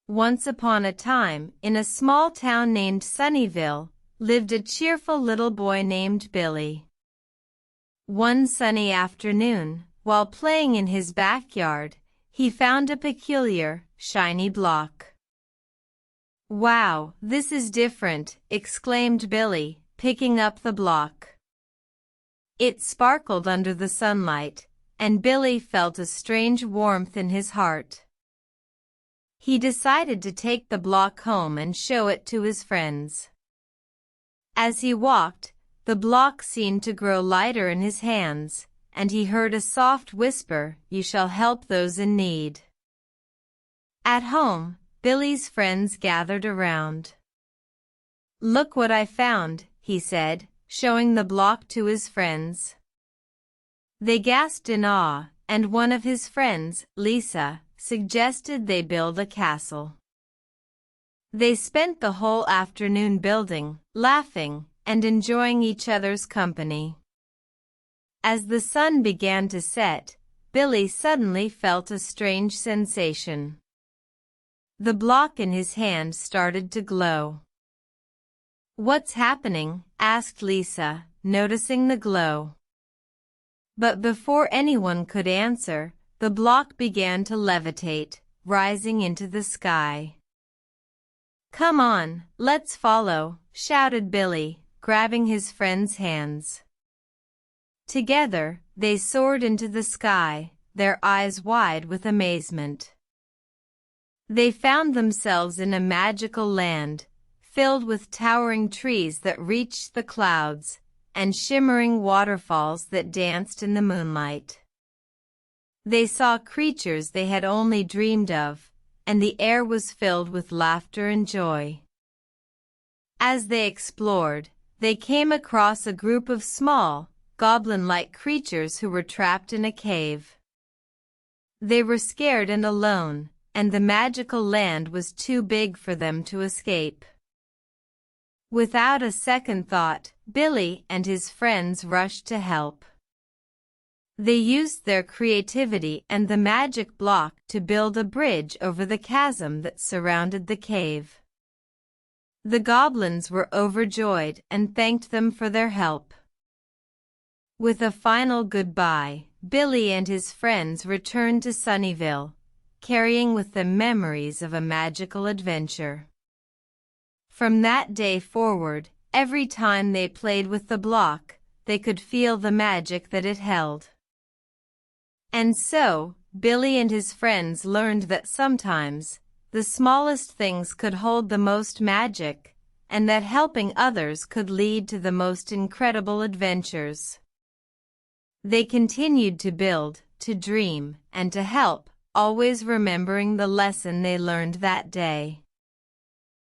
Once upon a time, in a small town named Sunnyville, lived a cheerful little boy named Billy. One sunny afternoon, while playing in his backyard, he found a peculiar, shiny block. "Wow, this is different," exclaimed Billy, picking up the block. It sparkled under the sunlight, and Billy felt a strange warmth in his heart. He decided to take the block home and show it to his friends. As he walked, the block seemed to grow lighter in his hands, and he heard a soft whisper, "You shall help those in need." At home, Billy's friends gathered around. "Look what I found," he said, showing the block to his friends. They gasped in awe, and one of his friends, Lisa, suggested they build a castle. They spent the whole afternoon building, laughing, and enjoying each other's company. As the sun began to set, Billy suddenly felt a strange sensation. The block in his hand started to glow. "What's happening?" asked Lisa, noticing the glow. But before anyone could answer, the block began to levitate, rising into the sky. "Come on, let's follow," shouted Billy, grabbing his friend's hands. Together, they soared into the sky, their eyes wide with amazement. They found themselves in a magical land, filled with towering trees that reached the clouds, and shimmering waterfalls that danced in the moonlight. They saw creatures they had only dreamed of, and the air was filled with laughter and joy. As they explored, they came across a group of small, goblin-like creatures who were trapped in a cave. They were scared and alone, and the magical land was too big for them to escape. Without a second thought, Billy and his friends rushed to help. They used their creativity and the magic block to build a bridge over the chasm that surrounded the cave. The goblins were overjoyed and thanked them for their help. With a final goodbye, Billy and his friends returned to Sunnyville, carrying with them memories of a magical adventure. From that day forward, every time they played with the block, they could feel the magic that it held. And so, Billy and his friends learned that sometimes, the smallest things could hold the most magic, and that helping others could lead to the most incredible adventures. They continued to build, to dream, and to help, always remembering the lesson they learned that day.